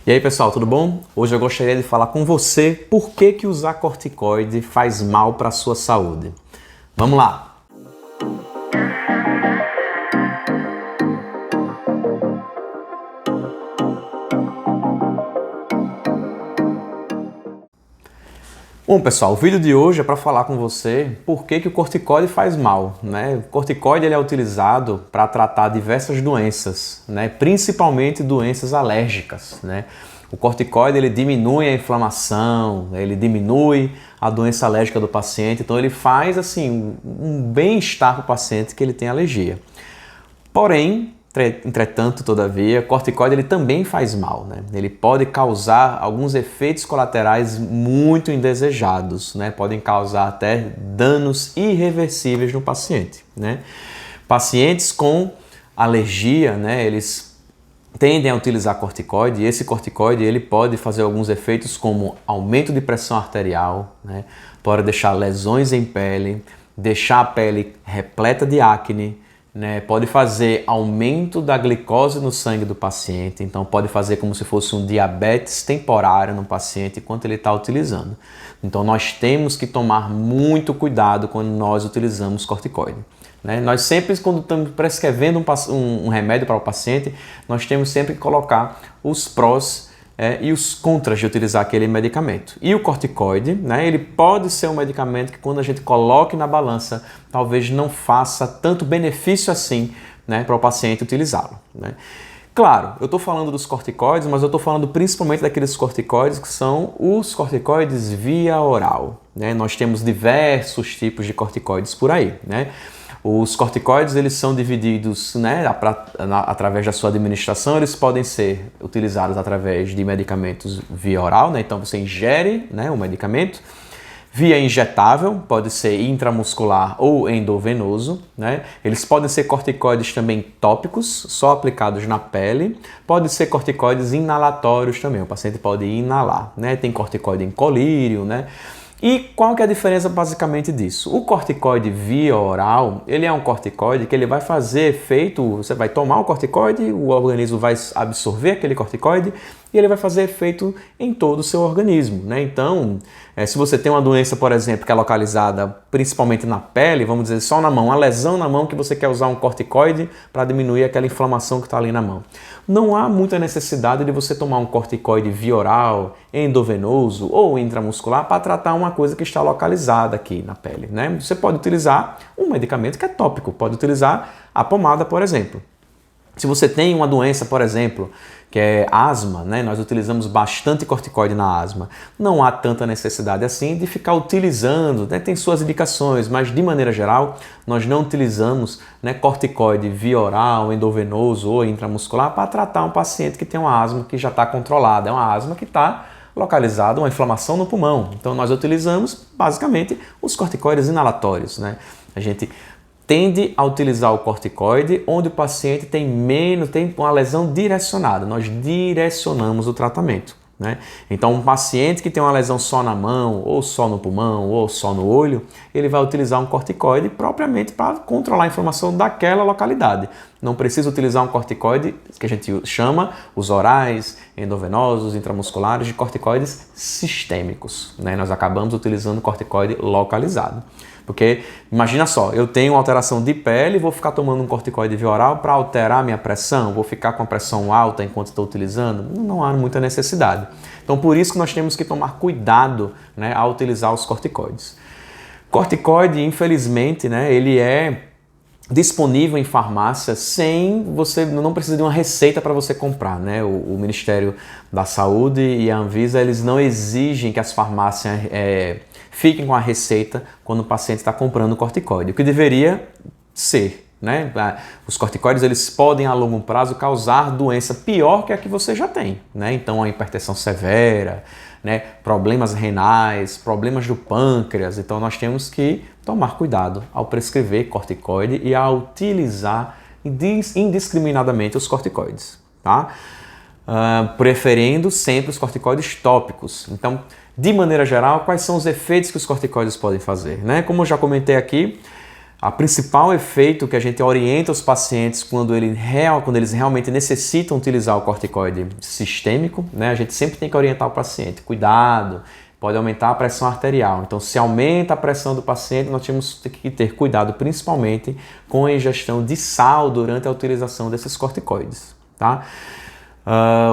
E aí pessoal, tudo bom? Hoje eu gostaria de falar com você por que usar corticoide faz mal para a sua saúde. Vamos lá! Bom pessoal, o vídeo de hoje é para falar com você por que o corticoide faz mal, né? O corticoide ele é utilizado para tratar diversas doenças, né? Principalmente doenças alérgicas, né? O corticoide ele diminui a inflamação, ele diminui a doença alérgica do paciente, então ele faz assim um bem-estar para o paciente que ele tem alergia. Porém, entretanto, todavia, o corticoide ele também faz mal, né? Ele pode causar alguns efeitos colaterais muito indesejados, né? Podem causar até danos irreversíveis no paciente, né? Pacientes com alergia, né? Eles tendem a utilizar corticoide e esse corticoide ele pode fazer alguns efeitos como aumento de pressão arterial, né? Pode deixar lesões em pele, deixar a pele repleta de acne, né? Pode fazer aumento da glicose no sangue do paciente, então pode fazer como se fosse um diabetes temporário no paciente enquanto ele está utilizando. Então nós temos que tomar muito cuidado quando nós utilizamos corticoide. Né? Nós sempre, quando estamos prescrevendo um remédio para o paciente, nós temos sempre que colocar os prós e os contras de utilizar aquele medicamento. E o corticoide, né, ele pode ser um medicamento que quando a gente coloque na balança, talvez não faça tanto benefício assim, né, para o paciente utilizá-lo. Né? Claro, eu estou falando dos corticoides, mas eu estou falando principalmente daqueles corticoides que são os corticoides via oral. Né? Nós temos diversos tipos de corticoides por aí, né? Os corticoides eles são divididos, né, através da sua administração, eles podem ser utilizados através de medicamentos via oral, né, então você ingere, né, o medicamento, via injetável, pode ser intramuscular ou endovenoso, né, eles podem ser corticoides também tópicos, só aplicados na pele, pode ser corticoides inalatórios também, o paciente pode inalar, né, tem corticoide em colírio, né. E qual que é a diferença basicamente disso? O corticoide via oral, ele é um corticoide que ele vai fazer efeito, você vai tomar o corticoide, o organismo vai absorver aquele corticoide e ele vai fazer efeito em todo o seu organismo, né? Então, se você tem uma doença, por exemplo, que é localizada principalmente na pele, vamos dizer só na mão, uma lesão na mão que você quer usar um corticoide para diminuir aquela inflamação que está ali na mão. Não há muita necessidade de você tomar um corticoide via oral, endovenoso ou intramuscular para tratar uma coisa que está localizada aqui na pele, né? Você pode utilizar um medicamento que é tópico, pode utilizar a pomada, por exemplo. Se você tem uma doença, por exemplo, que é asma, né? Nós utilizamos bastante corticoide na asma. Não há tanta necessidade assim de ficar utilizando, né? Tem suas indicações, mas de maneira geral nós não utilizamos, né, corticoide via oral, endovenoso ou intramuscular para tratar um paciente que tem uma asma que já está controlada. É uma asma que está localizada, uma inflamação no pulmão. Então nós utilizamos basicamente os corticoides inalatórios, né? A gente tende a utilizar o corticoide onde o paciente tem uma lesão direcionada. Nós direcionamos o tratamento, né? Então, um paciente que tem uma lesão só na mão, ou só no pulmão, ou só no olho, ele vai utilizar um corticoide propriamente para controlar a inflamação daquela localidade. Não precisa utilizar um corticoide que a gente chama os orais, endovenosos, intramusculares, de corticoides sistêmicos, né? Nós acabamos utilizando corticoide localizado. Porque, imagina só, eu tenho uma alteração de pele, vou ficar tomando um corticoide via oral para alterar minha pressão, vou ficar com a pressão alta enquanto estou utilizando? Não há muita necessidade. Então, por isso que nós temos que tomar cuidado, né, ao utilizar os corticoides. Corticoide, infelizmente, né, ele é disponível em farmácia sem você, não precisa de uma receita para você comprar, né? O Ministério da Saúde e a Anvisa, eles não exigem que as farmácias fiquem com a receita quando o paciente está comprando corticoide, o que deveria ser, né? Os corticoides eles podem a longo prazo causar doença pior que a que você já tem, né? Então a hipertensão severa, né? Problemas renais, problemas do pâncreas, então nós temos que tomar cuidado ao prescrever corticoide e a utilizar indiscriminadamente os corticoides, tá? Preferindo sempre os corticoides tópicos. Então, de maneira geral, quais são os efeitos que os corticoides podem fazer, né? Como eu já comentei aqui, A principal efeito que a gente orienta os pacientes quando eles realmente necessitam utilizar o corticoide sistêmico, né? A gente sempre tem que orientar o paciente, cuidado, pode aumentar a pressão arterial. Então, se aumenta a pressão do paciente, nós temos que ter cuidado principalmente com a ingestão de sal durante a utilização desses corticoides, tá?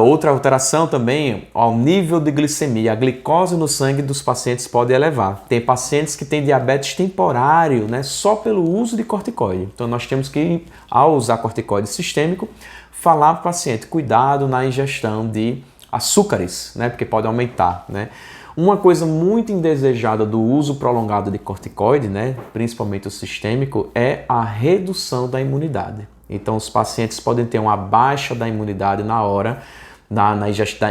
Outra alteração também, ao nível de glicemia, a glicose no sangue dos pacientes pode elevar. Tem pacientes que têm diabetes temporário, né, só pelo uso de corticoide. Então nós temos que, ao usar corticoide sistêmico, falar para o paciente, cuidado na ingestão de açúcares, né, porque pode aumentar, né. Uma coisa muito indesejada do uso prolongado de corticoide, né, principalmente o sistêmico, é a redução da imunidade. Então, os pacientes podem ter uma baixa da imunidade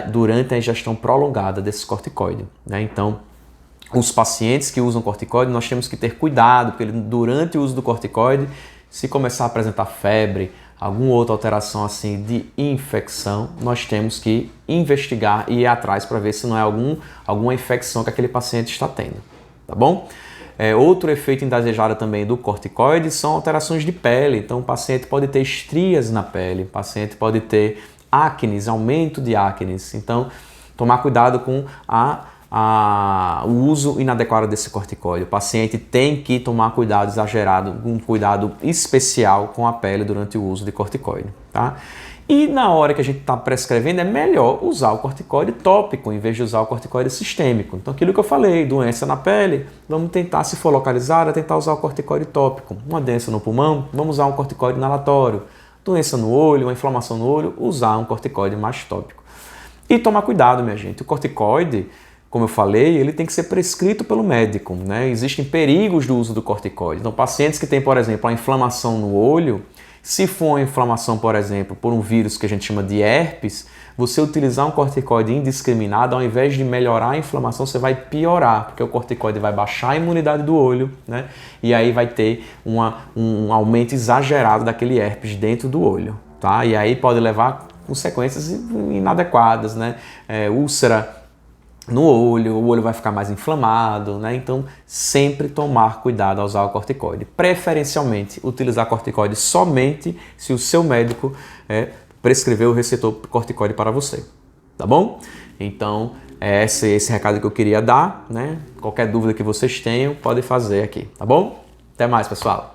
durante a ingestão prolongada desse corticoide, né? Então, os pacientes que usam corticoide, nós temos que ter cuidado, porque durante o uso do corticoide, se começar a apresentar febre, alguma outra alteração assim de infecção, nós temos que investigar e ir atrás para ver se não é alguma infecção que aquele paciente está tendo, tá bom? Outro efeito indesejado também do corticoide são alterações de pele. Então, o paciente pode ter estrias na pele, o paciente pode ter acnes, aumento de acnes. Então, tomar cuidado com o uso inadequado desse corticoide. O paciente tem que tomar cuidado exagerado, um cuidado especial com a pele durante o uso de corticoide, tá? E na hora que a gente está prescrevendo, é melhor usar o corticoide tópico em vez de usar o corticoide sistêmico. Então, aquilo que eu falei, doença na pele, vamos tentar, se for localizada, tentar usar o corticoide tópico. Uma doença no pulmão, vamos usar um corticoide inalatório. Doença no olho, uma inflamação no olho, usar um corticoide mais tópico. E tomar cuidado, minha gente. O corticoide, como eu falei, ele tem que ser prescrito pelo médico, né? Existem perigos do uso do corticoide. Então, pacientes que têm, por exemplo, a inflamação no olho, se for uma inflamação, por exemplo, por um vírus que a gente chama de herpes, você utilizar um corticoide indiscriminado, ao invés de melhorar a inflamação, você vai piorar, porque o corticoide vai baixar a imunidade do olho, né? E aí vai ter um aumento exagerado daquele herpes dentro do olho, tá? E aí pode levar consequências inadequadas, né? Úlcera no olho, o olho vai ficar mais inflamado, né? Então, sempre tomar cuidado ao usar o corticoide. Preferencialmente, utilizar corticoide somente se o seu médico prescreveu o receptor corticoide para você, tá bom? Então, é esse recado que eu queria dar, né? Qualquer dúvida que vocês tenham, podem fazer aqui, tá bom? Até mais, pessoal!